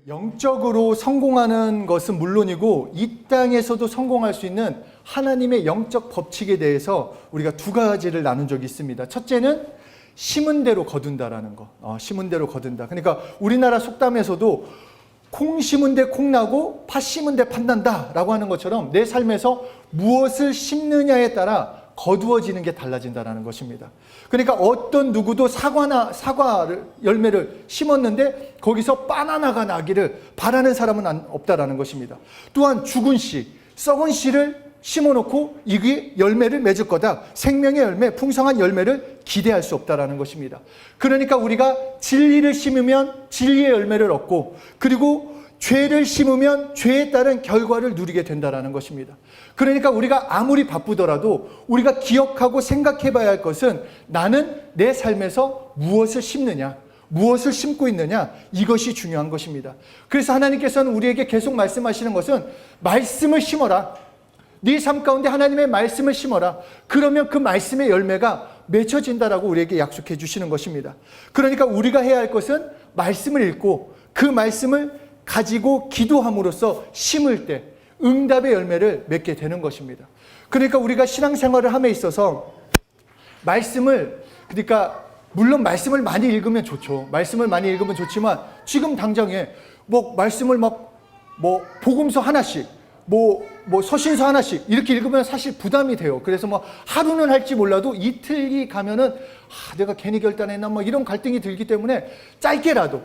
영적으로 성공하는 것은 물론이고 이 땅에서도 성공할 수 있는 하나님의 영적 법칙에 대해서 우리가 두 가지를 나눈 적이 있습니다. 첫째는 심은 대로 거둔다라는 거. 심은 대로 거둔다. 그러니까 우리나라 속담에서도 콩 심은 데 콩 나고 팥 심은 데 팥 난다 라고 하는 것처럼 내 삶에서 무엇을 심느냐에 따라 거두어지는 게 달라진다는 것입니다. 그러니까 어떤 누구도 사과 열매를 심었는데 거기서 바나나가 나기를 바라는 사람은 없다라는 것입니다. 또한 죽은 씨, 썩은 씨를 심어놓고 이게 열매를 맺을 거다. 생명의 열매, 풍성한 열매를 기대할 수 없다라는 것입니다. 그러니까 우리가 진리를 심으면 진리의 열매를 얻고, 그리고 죄를 심으면 죄에 따른 결과를 누리게 된다는 것입니다. 그러니까 우리가 아무리 바쁘더라도 우리가 기억하고 생각해 봐야 할 것은 나는 내 삶에서 무엇을 심느냐, 무엇을 심고 있느냐, 이것이 중요한 것입니다. 그래서 하나님께서는 우리에게 계속 말씀하시는 것은 말씀을 심어라. 네 삶 가운데 하나님의 말씀을 심어라. 그러면 그 말씀의 열매가 맺혀진다라고 우리에게 약속해 주시는 것입니다. 그러니까 우리가 해야 할 것은 말씀을 읽고 그 말씀을 가지고 기도함으로써 심을 때 응답의 열매를 맺게 되는 것입니다. 그러니까 우리가 신앙생활을 함에 있어서 말씀을, 그러니까 물론 말씀을 많이 읽으면 좋죠. 말씀을 많이 읽으면 좋지만 지금 당장에 말씀을 복음서 하나씩 서신서 하나씩 이렇게 읽으면 사실 부담이 돼요. 그래서 하루는 할지 몰라도 이틀이 가면은 내가 괜히 결단했나 이런 갈등이 들기 때문에 짧게라도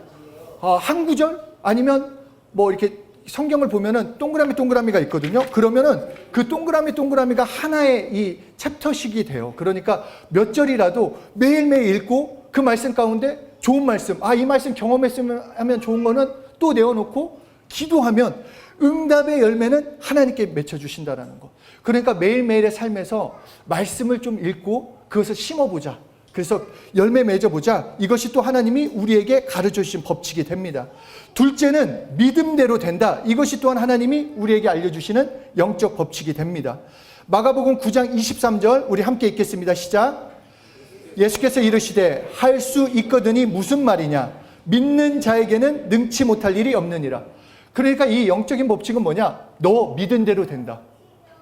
한 구절 아니면 이렇게 성경을 보면은 동그라미가 있거든요. 그러면은 그 동그라미가 하나의 이 챕터식이 돼요. 그러니까 몇 절이라도 매일매일 읽고 그 말씀 가운데 좋은 말씀, 이 말씀 경험했으면 하면 좋은 거는 또 내어놓고 기도하면 응답의 열매는 하나님께 맺혀주신다라는 거. 그러니까 매일매일의 삶에서 말씀을 좀 읽고 그것을 심어보자. 그래서 열매 맺어보자. 이것이 또 하나님이 우리에게 가르쳐 주신 법칙이 됩니다. 둘째는 믿음대로 된다. 이것이 또한 하나님이 우리에게 알려주시는 영적 법칙이 됩니다. 마가복음 9장 23절 우리 함께 읽겠습니다. 시작. 예수께서 이르시되 할 수 있거든이 무슨 말이냐. 믿는 자에게는 능치 못할 일이 없느니라. 그러니까 이 영적인 법칙은 뭐냐? 너 믿은 대로 된다.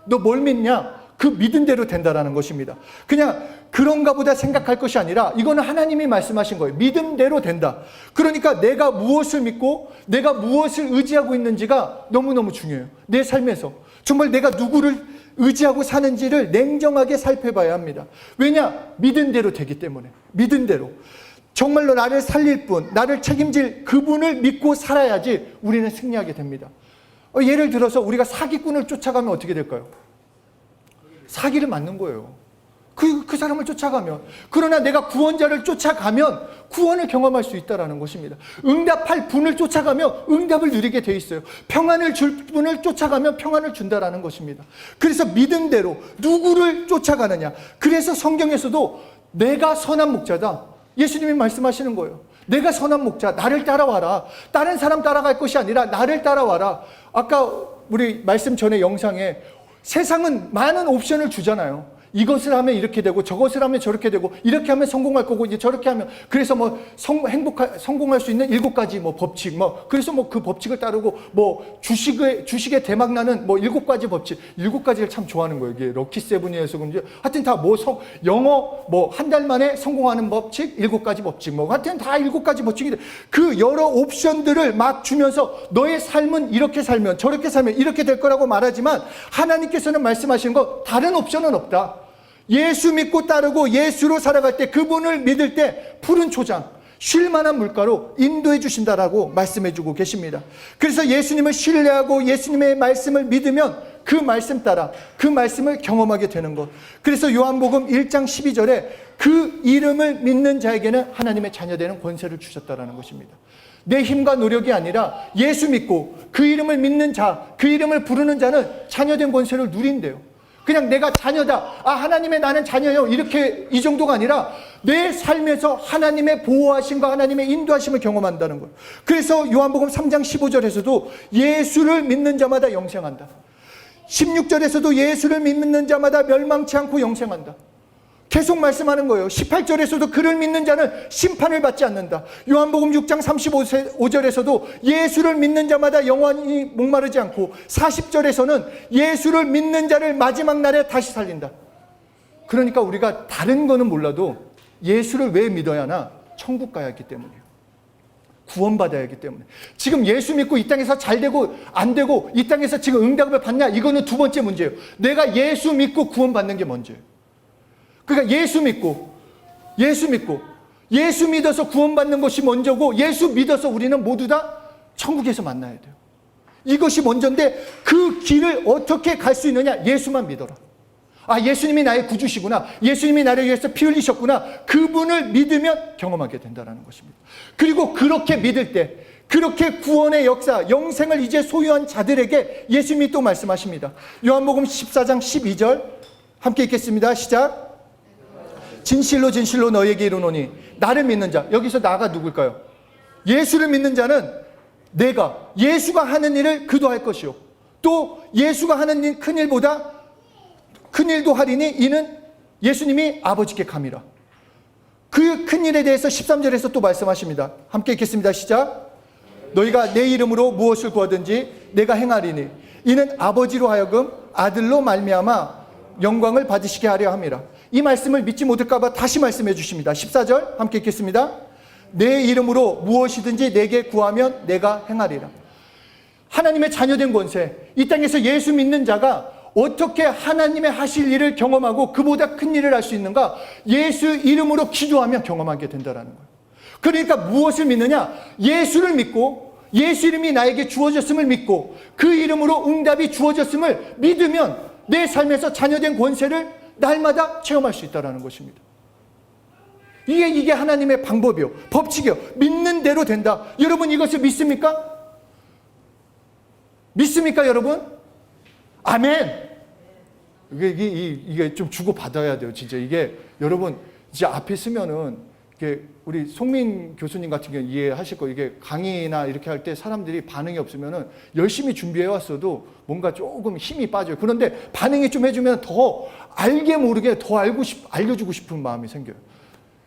너 뭘 믿냐? 그 믿은 대로 된다라는 것입니다. 그냥 그런가 보다 생각할 것이 아니라 이거는 하나님이 말씀하신 거예요. 믿음대로 된다. 그러니까 내가 무엇을 믿고 내가 무엇을 의지하고 있는지가 너무너무 중요해요. 내 삶에서 정말 내가 누구를 의지하고 사는지를 냉정하게 살펴봐야 합니다. 왜냐? 믿은 대로 되기 때문에. 믿은 대로. 정말로 나를 살릴 분, 나를 책임질 그분을 믿고 살아야지 우리는 승리하게 됩니다. 예를 들어서 우리가 사기꾼을 쫓아가면 어떻게 될까요? 사기를 맞는 거예요. 그 사람을 쫓아가면. 그러나 내가 구원자를 쫓아가면 구원을 경험할 수 있다는 것입니다. 응답할 분을 쫓아가면 응답을 누리게 돼 있어요. 평안을 줄 분을 쫓아가면 평안을 준다는 것입니다. 그래서 믿음대로 누구를 쫓아가느냐. 그래서 성경에서도 내가 선한 목자다. 예수님이 말씀하시는 거예요. 내가 선한 목자, 나를 따라와라. 다른 사람 따라갈 것이 아니라 나를 따라와라. 아까 우리 말씀 전에 영상에 세상은 많은 옵션을 주잖아요. 이것을 하면 이렇게 되고 저것을 하면 저렇게 되고 이렇게 하면 성공할 거고 이제 저렇게 하면 그래서 성공할 수 있는 7가지 법칙 그래서 그 법칙을 따르고 주식에 대박 나는 7가지 법칙 7가지를 참 좋아하는 거예요. 이게 럭키 세븐이어서 그런지 하여튼 다 영어 한 달 만에 성공하는 법칙 7가지 법칙 하여튼 다 7가지 법칙인데 그 여러 옵션들을 막 주면서 너의 삶은 이렇게 살면 저렇게 살면 이렇게 될 거라고 말하지만 하나님께서는 말씀하시는 거 다른 옵션은 없다. 예수 믿고 따르고 예수로 살아갈 때 그분을 믿을 때 푸른 초장, 쉴만한 물가로 인도해 주신다라고 말씀해 주고 계십니다. 그래서 예수님을 신뢰하고 예수님의 말씀을 믿으면 그 말씀 따라 그 말씀을 경험하게 되는 것. 그래서 요한복음 1장 12절에 그 이름을 믿는 자에게는 하나님의 자녀되는 권세를 주셨다라는 것입니다. 내 힘과 노력이 아니라 예수 믿고 그 이름을 믿는 자, 그 이름을 부르는 자는 자녀된 권세를 누린대요. 그냥 내가 자녀다. 하나님의 나는 자녀요. 이렇게 이 정도가 아니라 내 삶에서 하나님의 보호하심과 하나님의 인도하심을 경험한다는 거예요. 그래서 요한복음 3장 15절에서도 예수를 믿는 자마다 영생한다. 16절에서도 예수를 믿는 자마다 멸망치 않고 영생한다. 계속 말씀하는 거예요. 18절에서도 그를 믿는 자는 심판을 받지 않는다. 요한복음 6장 35절에서도 예수를 믿는 자마다 영원히 목마르지 않고, 40절에서는 예수를 믿는 자를 마지막 날에 다시 살린다. 그러니까 우리가 다른 거는 몰라도 예수를 왜 믿어야 하나? 천국 가야 하기 때문이에요. 구원받아야 하기 때문에. 지금 예수 믿고 이 땅에서 잘 되고 안 되고 이 땅에서 지금 응답을 받냐? 이거는 두 번째 문제예요. 내가 예수 믿고 구원받는 게 먼저예요. 그러니까 예수 믿어서 구원받는 것이 먼저고, 예수 믿어서 우리는 모두 다 천국에서 만나야 돼요. 이것이 먼저인데 그 길을 어떻게 갈 수 있느냐? 예수만 믿어라. 아, 예수님이 나의 구주시구나. 예수님이 나를 위해서 피 흘리셨구나. 그분을 믿으면 경험하게 된다는 것입니다. 그리고 그렇게 믿을 때, 그렇게 구원의 역사, 영생을 이제 소유한 자들에게 예수님이 또 말씀하십니다. 요한복음 14장 12절 함께 읽겠습니다. 시작. 진실로 진실로 너에게 이르노니 나를 믿는 자. 여기서 나가 누굴까요? 예수를 믿는 자는 내가 예수가 하는 일을 그도 할 것이요, 또 예수가 하는 일 큰 일보다 큰 일도 하리니 이는 예수님이 아버지께 감이라. 그 큰 일에 대해서 13절에서 또 말씀하십니다. 함께 읽겠습니다. 시작. 너희가 내 이름으로 무엇을 구하든지 내가 행하리니 이는 아버지로 하여금 아들로 말미암아 영광을 받으시게 하려 함이라. 이 말씀을 믿지 못할까 봐 다시 말씀해 주십니다. 14절 함께 읽겠습니다. 내 이름으로 무엇이든지 내게 구하면 내가 행하리라. 하나님의 자녀된 권세, 이 땅에서 예수 믿는 자가 어떻게 하나님의 하실 일을 경험하고 그보다 큰 일을 할 수 있는가? 예수 이름으로 기도하면 경험하게 된다는 거예요. 그러니까 무엇을 믿느냐? 예수를 믿고 예수 이름이 나에게 주어졌음을 믿고 그 이름으로 응답이 주어졌음을 믿으면 내 삶에서 자녀된 권세를 날마다 체험할 수 있다는 것입니다. 이게 하나님의 방법이요, 법칙이요. 믿는 대로 된다. 여러분 이것을 믿습니까? 믿습니까 여러분? 아멘. 이게 좀 주고 받아야 돼요. 진짜 이게 여러분 이제 앞에 쓰면은 이게 우리 송민 교수님 같은 경우 이해하실 거예요. 이게 강의나 이렇게 할 때 사람들이 반응이 없으면은 열심히 준비해 왔어도 뭔가 조금 힘이 빠져요. 그런데 반응이 좀 해주면 더 알게 모르게 더 알려주고 싶은 마음이 생겨요.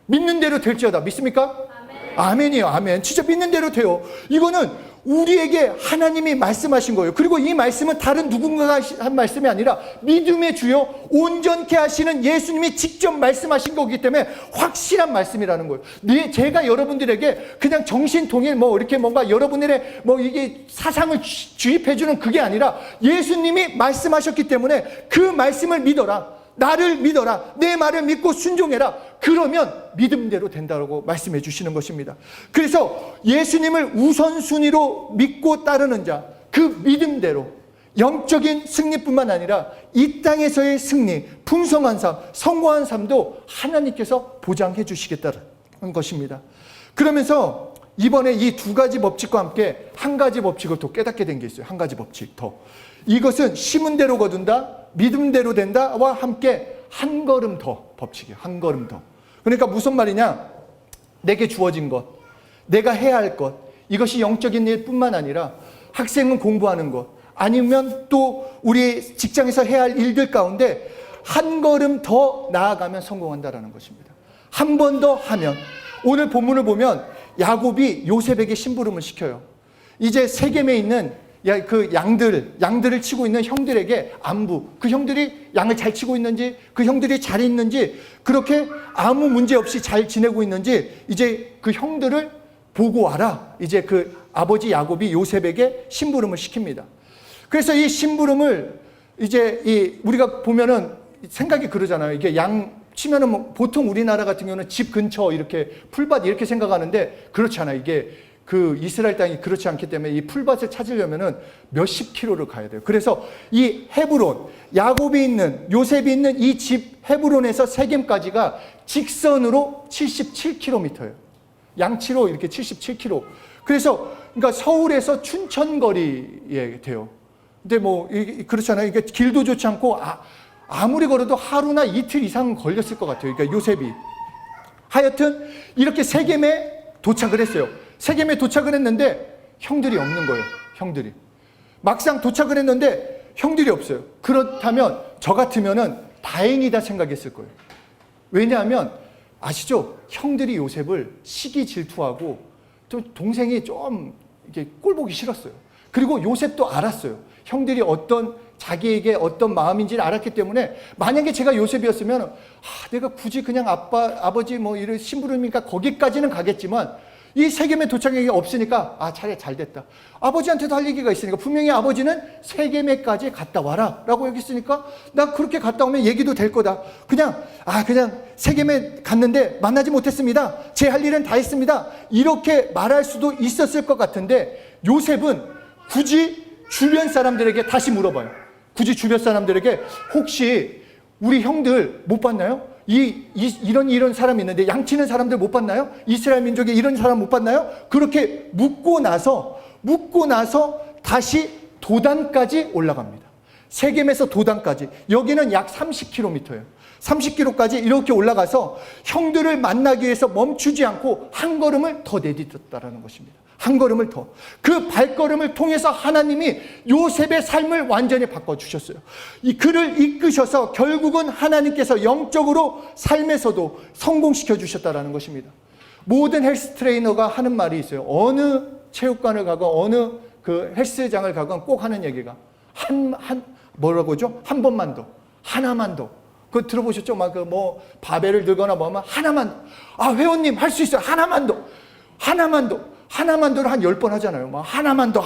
믿는 대로 될지어다. 믿습니까? 아멘. 아멘이에요. 아멘. 진짜 믿는 대로 돼요. 이거는 우리에게 하나님이 말씀하신 거예요. 그리고 이 말씀은 다른 누군가가 한 말씀이 아니라 믿음의 주요 온전케 하시는 예수님이 직접 말씀하신 거기 때문에 확실한 말씀이라는 거예요. 제가 여러분들에게 그냥 정신통일 이렇게 뭔가 여러분들의 이게 사상을 주입해주는 그게 아니라 예수님이 말씀하셨기 때문에 그 말씀을 믿어라. 나를 믿어라. 내 말을 믿고 순종해라. 그러면 믿음대로 된다고 말씀해 주시는 것입니다. 그래서 예수님을 우선순위로 믿고 따르는 자, 그 믿음대로 영적인 승리뿐만 아니라 이 땅에서의 승리, 풍성한 삶, 성공한 삶도 하나님께서 보장해 주시겠다는 것입니다. 그러면서 이번에 이 두 가지 법칙과 함께 한 가지 법칙을 더 깨닫게 된 게 있어요. 한 가지 법칙 더. 이것은 심은 대로 거둔다, 믿음대로 된다와 함께 한 걸음 더 법칙이에요. 한 걸음 더. 그러니까 무슨 말이냐? 내게 주어진 것, 내가 해야 할 것, 이것이 영적인 일뿐만 아니라 학생은 공부하는 것, 아니면 또 우리 직장에서 해야 할 일들 가운데 한 걸음 더 나아가면 성공한다라는 것입니다. 한 번 더 하면, 오늘 본문을 보면 야곱이 요셉에게 심부름을 시켜요. 이제 세겜에 있는 그 양들을 치고 있는 형들에게 안부, 그 형들이 양을 잘 치고 있는지, 그 형들이 잘 있는지, 그렇게 아무 문제 없이 잘 지내고 있는지 이제 그 형들을 보고 와라. 이제 그 아버지 야곱이 요셉에게 심부름을 시킵니다. 그래서 이 심부름을 이제 우리가 보면은 생각이 그러잖아요. 이게 양 치면은 보통 우리나라 같은 경우는 집 근처 이렇게 풀밭 이렇게 생각하는데 그렇지 않아요. 이게 그 이스라엘 땅이 그렇지 않기 때문에 이 풀밭을 찾으려면은 몇십 킬로를 가야 돼요. 그래서 이 헤브론, 야곱이 있는, 요셉이 있는 이 집 헤브론에서 세겜까지가 직선으로 77km예요. 양치로 이렇게 77km. 그래서 그러니까 서울에서 춘천 거리에 돼요. 근데 그렇잖아요. 이게 길도 좋지 않고 아무리 걸어도 하루나 이틀 이상 걸렸을 것 같아요. 그러니까 요셉이. 하여튼 이렇게 세겜에 도착을 했어요. 세겜에 도착을 했는데 형들이 없는 거예요. 형들이. 막상 도착을 했는데 형들이 없어요. 그렇다면 저 같으면은 다행이다 생각했을 거예요. 왜냐하면 아시죠? 형들이 요셉을 시기 질투하고 좀 동생이 좀 이게 꼴 보기 싫었어요. 그리고 요셉도 알았어요. 형들이 자기에게 어떤 마음인지를 알았기 때문에 만약에 제가 요셉이었으면 내가 굳이 그냥 아버지 뭐 이런 심부름이니까 거기까지는 가겠지만 이 세겜에 도착하기 없으니까 차라리 잘 됐다. 아버지한테도 할 얘기가 있으니까 분명히 아버지는 세겜에까지 갔다 와라 라고 얘기했으니까 나 그렇게 갔다 오면 얘기도 될 거다. 그냥 세겜에 갔는데 만나지 못했습니다. 제 할 일은 다 했습니다. 이렇게 말할 수도 있었을 것 같은데 요셉은 굳이 주변 사람들에게 다시 물어봐요. 굳이 주변 사람들에게 혹시 우리 형들 못 봤나요? 이런 사람이 있는데 양치는 사람들 못 봤나요? 이스라엘 민족에 이런 사람 못 봤나요? 그렇게 묻고 나서 다시 도단까지 올라갑니다. 세겜에서 도단까지. 여기는 약 30km예요. 30km까지 이렇게 올라가서 형들을 만나기 위해서 멈추지 않고 한 걸음을 더 내딛었다라는 것입니다. 한 걸음을 더. 그 발걸음을 통해서 하나님이 요셉의 삶을 완전히 바꿔주셨어요. 그를 이끄셔서 결국은 하나님께서 영적으로 삶에서도 성공시켜 주셨다는 것입니다. 모든 헬스 트레이너가 하는 말이 있어요. 어느 체육관을 가고 어느 그 헬스장을 가건 꼭 하는 얘기가 뭐라고죠? 한 번만 더, 하나만 더. 그거 들어보셨죠? 바벨을 들거나 뭐 하면 하나만 더. 회원님 할 수 있어요. 하나만 더. 하나만 더를 한 10번 하잖아요. 하나만 더.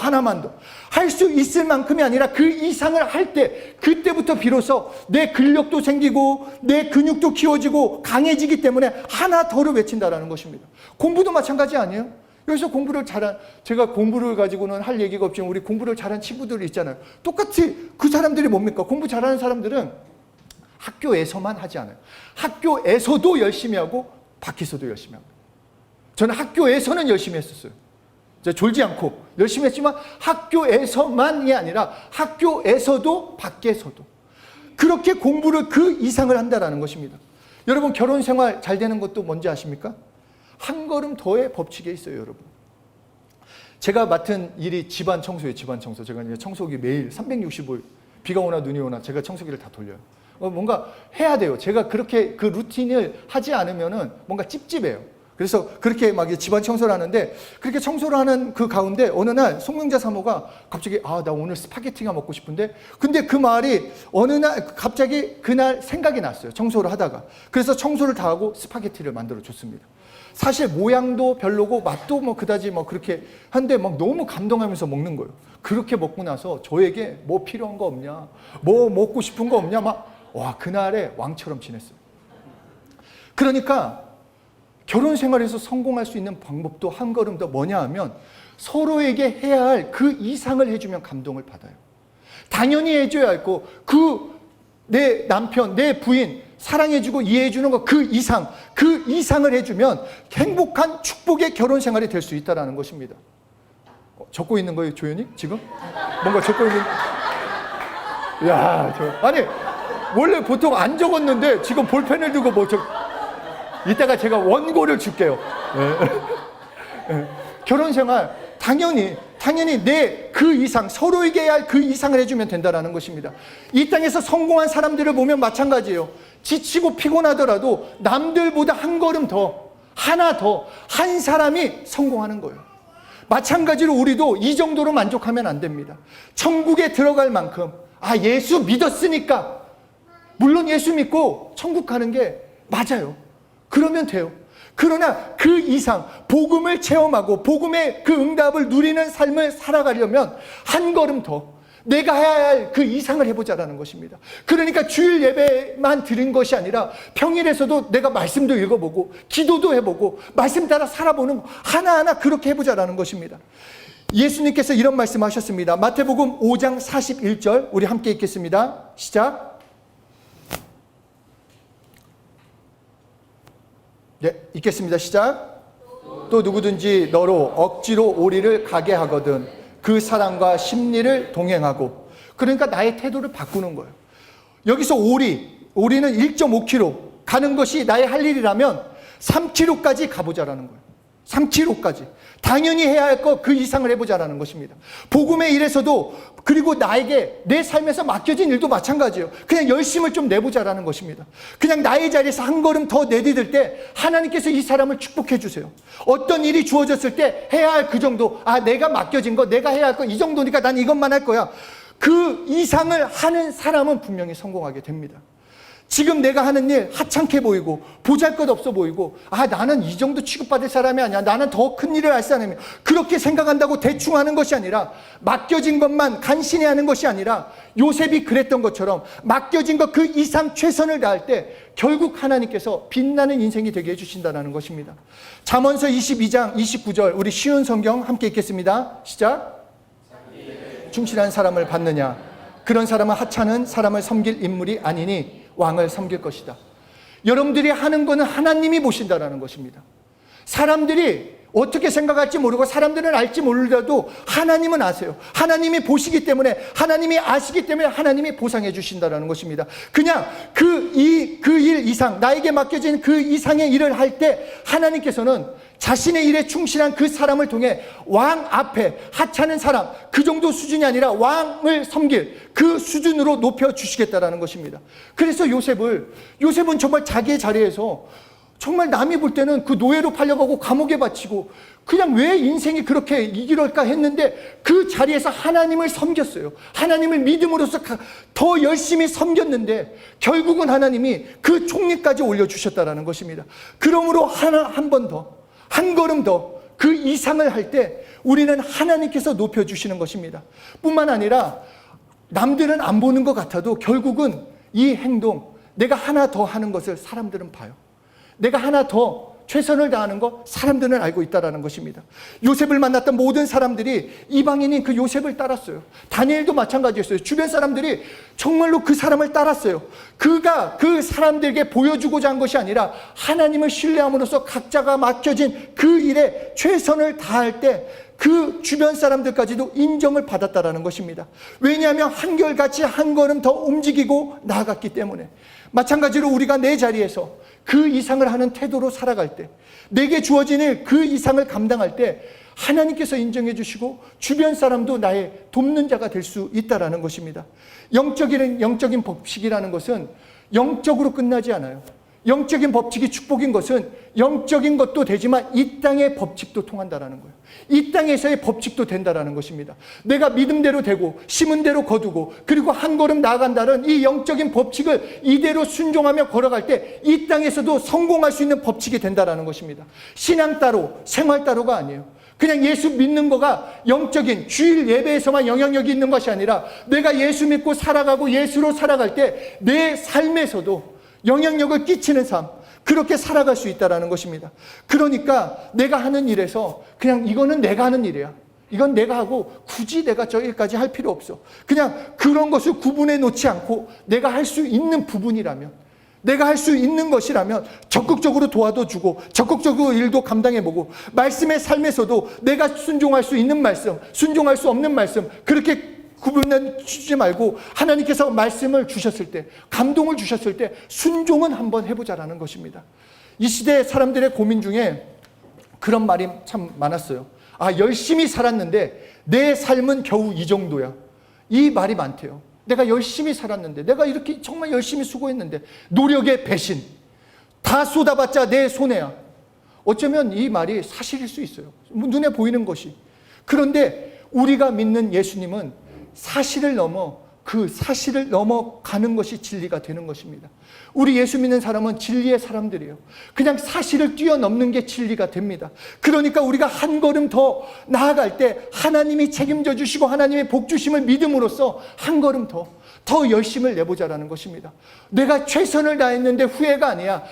할 수 있을 만큼이 아니라 그 이상을 할 때, 그때부터 비로소 내 근력도 생기고, 내 근육도 키워지고, 강해지기 때문에 하나 더를 외친다라는 것입니다. 공부도 마찬가지 아니에요? 여기서 제가 공부를 가지고는 할 얘기가 없지만, 우리 공부를 잘한 친구들이 있잖아요. 똑같이 그 사람들이 뭡니까? 공부 잘하는 사람들은 학교에서만 하지 않아요. 학교에서도 열심히 하고, 밖에서도 열심히 하고. 저는 학교에서는 열심히 했었어요. 졸지 않고 열심히 했지만 학교에서만이 아니라 학교에서도 밖에서도 그렇게 공부를 그 이상을 한다는 것입니다. 여러분 결혼 생활 잘 되는 것도 뭔지 아십니까? 한 걸음 더의 법칙에 있어요. 여러분. 제가 맡은 일이 집안 청소예요. 집안 청소. 제가 이제 청소기 매일 365일 비가 오나 눈이 오나 제가 청소기를 다 돌려요. 뭔가 해야 돼요. 제가 그렇게 그 루틴을 하지 않으면은 뭔가 찝찝해요. 그래서 그렇게 막 집안 청소를 하는데 그렇게 청소를 하는 그 가운데 어느 날 송명자 사모가 갑자기 나 오늘 스파게티가 먹고 싶은데 근데 그 말이 어느 날 갑자기 그날 생각이 났어요. 청소를 하다가. 그래서 청소를 다 하고 스파게티를 만들어 줬습니다. 사실 모양도 별로고 맛도 그다지 그렇게 한데 너무 감동하면서 먹는 거예요. 그렇게 먹고 나서 저에게 뭐 필요한 거 없냐, 뭐 먹고 싶은 거 없냐 그날에 왕처럼 지냈어요. 그러니까 결혼 생활에서 성공할 수 있는 방법도 한 걸음 더 뭐냐 하면 서로에게 해야 할 그 이상을 해주면 감동을 받아요. 당연히 해줘야 했고 내 남편, 내 부인 사랑해주고 이해해주는 거 그 이상을 해주면 행복한 축복의 결혼 생활이 될 수 있다는 것입니다. 적고 있는 거예요, 조연이? 지금? 뭔가 적고 있는... 아니 원래 보통 안 적었는데 지금 볼펜을 들고 이따가 제가 원고를 줄게요. 결혼 생활 당연히 내 그 이상 서로에게 해야 할 그 이상을 해주면 된다는 것입니다. 이 땅에서 성공한 사람들을 보면 마찬가지예요. 지치고 피곤하더라도 남들보다 한 걸음 더, 하나 더, 한 사람이 성공하는 거예요. 마찬가지로 우리도 이 정도로 만족하면 안 됩니다. 천국에 들어갈 만큼 예수 믿었으니까 물론 예수 믿고 천국 가는 게 맞아요. 그러면 돼요. 그러나 그 이상 복음을 체험하고 복음의 그 응답을 누리는 삶을 살아가려면 한 걸음 더 내가 해야 할 그 이상을 해보자라는 것입니다. 그러니까 주일 예배만 드린 것이 아니라 평일에서도 내가 말씀도 읽어보고 기도도 해보고 말씀 따라 살아보는 하나하나 그렇게 해보자라는 것입니다. 예수님께서 이런 말씀하셨습니다. 마태복음 5장 41절 우리 함께 읽겠습니다. 시작. 네, 읽겠습니다. 시작. 또 누구든지 너로 억지로 오리를 가게 하거든 그 사람과 심리를 동행하고. 그러니까 나의 태도를 바꾸는 거예요. 여기서 오리는 1.5km 가는 것이 나의 할 일이라면 3km까지 가보자라는 거예요. 3km까지. 당연히 해야 할 것 그 이상을 해보자라는 것입니다. 복음의 일에서도, 그리고 나에게 내 삶에서 맡겨진 일도 마찬가지예요. 그냥 열심을 좀 내보자라는 것입니다. 그냥 나의 자리에서 한 걸음 더 내디딜 때 하나님께서 이 사람을 축복해 주세요. 어떤 일이 주어졌을 때 해야 할 그 정도, 내가 맡겨진 거, 내가 해야 할 거 이 정도니까 난 이것만 할 거야. 그 이상을 하는 사람은 분명히 성공하게 됩니다. 지금 내가 하는 일 하찮게 보이고 보잘것없어 보이고, 나는 이 정도 취급받을 사람이 아니야, 나는 더 큰 일을 할 사람이야, 그렇게 생각한다고 대충 하는 것이 아니라, 맡겨진 것만 간신히 하는 것이 아니라 요셉이 그랬던 것처럼 맡겨진 것 그 이상 최선을 다할 때 결국 하나님께서 빛나는 인생이 되게 해주신다는 것입니다. 잠언서 22장 29절, 우리 쉬운 성경 함께 읽겠습니다. 시작. 충실한 사람을 받느냐, 그런 사람은 하찮은 사람을 섬길 인물이 아니니 왕을 섬길 것이다. 여러분들이 하는 거는 하나님이 보신다는 것입니다. 사람들이 어떻게 생각할지 모르고, 사람들은 알지 모르더라도 하나님은 아세요. 하나님이 보시기 때문에, 하나님이 아시기 때문에 하나님이 보상해 주신다는 것입니다. 그냥 그 일 이상, 나에게 맡겨진 그 이상의 일을 할 때 하나님께서는 자신의 일에 충실한 그 사람을 통해 왕 앞에 하찮은 사람, 그 정도 수준이 아니라 왕을 섬길 그 수준으로 높여주시겠다는 것입니다. 그래서 요셉은 정말 자기의 자리에서 정말 남이 볼 때는 그 노예로 팔려가고 감옥에 바치고 그냥 왜 인생이 그렇게 이럴까 했는데, 그 자리에서 하나님을 섬겼어요. 하나님을 믿음으로써 더 열심히 섬겼는데 결국은 하나님이 그 총리까지 올려주셨다는 것입니다. 그러므로 한 번 더, 한 걸음 더 그 이상을 할 때 우리는 하나님께서 높여주시는 것입니다. 뿐만 아니라 남들은 안 보는 것 같아도 결국은 이 행동, 내가 하나 더 하는 것을 사람들은 봐요. 내가 하나 더 최선을 다하는 거 사람들은 알고 있다는 것입니다. 요셉을 만났던 모든 사람들이 이방인인 그 요셉을 따랐어요. 다니엘도 마찬가지였어요. 주변 사람들이 정말로 그 사람을 따랐어요. 그가 그 사람들에게 보여주고자 한 것이 아니라 하나님을 신뢰함으로써 각자가 맡겨진 그 일에 최선을 다할 때 그 주변 사람들까지도 인정을 받았다라는 것입니다. 왜냐하면 한결같이 한 걸음 더 움직이고 나아갔기 때문에. 마찬가지로 우리가 내 자리에서 그 이상을 하는 태도로 살아갈 때, 내게 주어진 일 그 이상을 감당할 때 하나님께서 인정해 주시고 주변 사람도 나의 돕는 자가 될 수 있다는 것입니다. 영적인 법칙이라는 것은 영적으로 끝나지 않아요. 영적인 법칙이 축복인 것은 영적인 것도 되지만 이 땅의 법칙도 통한다는 거예요. 이 땅에서의 법칙도 된다는 것입니다. 내가 믿음대로 되고 심은 대로 거두고 그리고 한 걸음 나아간다는 이 영적인 법칙을 이대로 순종하며 걸어갈 때 이 땅에서도 성공할 수 있는 법칙이 된다는 것입니다. 신앙 따로, 생활 따로가 아니에요. 그냥 예수 믿는 거가 영적인 주일 예배에서만 영향력이 있는 것이 아니라, 내가 예수 믿고 살아가고 예수로 살아갈 때 내 삶에서도 영향력을 끼치는 삶, 그렇게 살아갈 수 있다는 것입니다. 그러니까 내가 하는 일에서 그냥 이거는 내가 하는 일이야, 이건 내가 하고 굳이 내가 저기까지 할 필요 없어, 그냥 그런 것을 구분해 놓지 않고 내가 할 수 있는 부분이라면, 내가 할 수 있는 것이라면 적극적으로 도와줘주고 적극적으로 일도 감당해보고, 말씀의 삶에서도 내가 순종할 수 있는 말씀, 순종할 수 없는 말씀, 그렇게 구분해 주지 말고 하나님께서 말씀을 주셨을 때, 감동을 주셨을 때 순종은 한번 해보자라는 것입니다. 이 시대 사람들의 고민 중에 그런 말이 참 많았어요. 열심히 살았는데 내 삶은 겨우 이 정도야. 이 말이 많대요. 내가 열심히 살았는데, 내가 이렇게 정말 열심히 수고했는데 노력의 배신 다 쏟아봤자 내 손해야. 어쩌면 이 말이 사실일 수 있어요. 눈에 보이는 것이. 그런데 우리가 믿는 예수님은 사실을 넘어, 그 사실을 넘어가는 것이 진리가 되는 것입니다. 우리 예수 믿는 사람은 진리의 사람들이에요. 그냥 사실을 뛰어넘는 게 진리가 됩니다. 그러니까 우리가 한 걸음 더 나아갈 때 하나님이 책임져 주시고 하나님의 복 주심을 믿음으로써 한 걸음 더 열심을 내보자라는 것입니다. 내가 최선을 다했는데 후회가 아니야.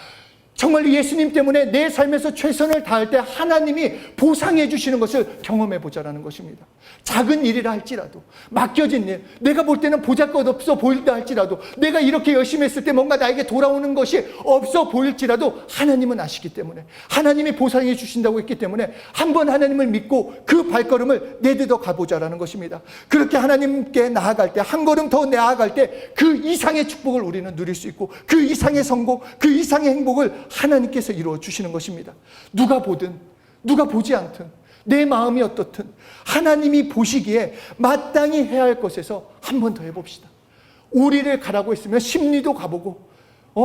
정말 예수님 때문에 내 삶에서 최선을 다할 때 하나님이 보상해 주시는 것을 경험해 보자라는 것입니다. 작은 일이라 할지라도, 맡겨진 일, 내가 볼 때는 보잘것없어 보일다 할지라도, 내가 이렇게 열심히 했을 때 뭔가 나에게 돌아오는 것이 없어 보일지라도 하나님은 아시기 때문에, 하나님이 보상해 주신다고 했기 때문에 한번 하나님을 믿고 그 발걸음을 내딛어 가보자라는 것입니다. 그렇게 하나님께 나아갈 때, 한 걸음 더 나아갈 때 그 이상의 축복을 우리는 누릴 수 있고, 그 이상의 성공, 그 이상의 행복을 하나님께서 이루어 주시는 것입니다. 누가 보든 누가 보지 않든 내 마음이 어떻든 하나님이 보시기에 마땅히 해야 할 것에서 한 번 더 해봅시다. 오리를 가라고 했으면 심리도 가보고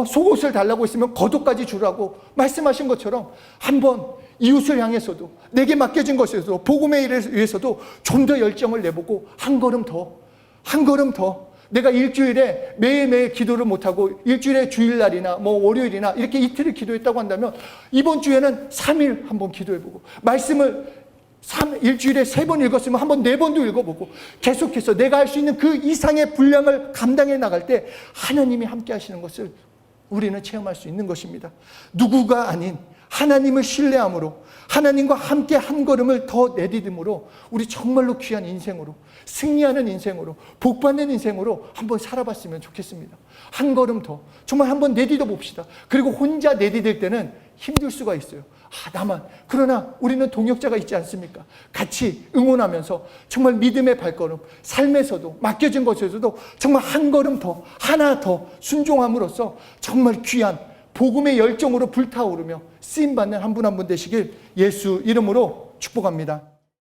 속옷을 달라고 했으면 겉옷까지 주라고 말씀하신 것처럼 한번 이웃을 향해서도 내게 맡겨진 것에서도 복음의 일을 위해서도 좀 더 열정을 내보고 한 걸음 더 내가 일주일에 매일매일 기도를 못하고 일주일에 주일날이나 월요일이나 이렇게 이틀을 기도했다고 한다면 이번 주에는 3일 한번 기도해보고 말씀을 일주일에 3번 읽었으면 한번 4번도 읽어보고 계속해서 내가 할 수 있는 그 이상의 분량을 감당해 나갈 때 하나님이 함께 하시는 것을 우리는 체험할 수 있는 것입니다. 누구가 아닌 하나님을 신뢰함으로 하나님과 함께 한 걸음을 더 내디딤으로 우리 정말로 귀한 인생으로 승리하는 인생으로 복받는 인생으로 한번 살아봤으면 좋겠습니다. 한 걸음 더 정말 한번 내디뎌 봅시다. 그리고 혼자 내디딜 때는 힘들 수가 있어요. 나만. 그러나 우리는 동역자가 있지 않습니까? 같이 응원하면서 정말 믿음의 발걸음, 삶에서도 맡겨진 것에서도 정말 한 걸음 더, 하나 더 순종함으로써 정말 귀한 복음의 열정으로 불타오르며 쓰임받는 한 분 한 분 되시길 예수 이름으로 축복합니다.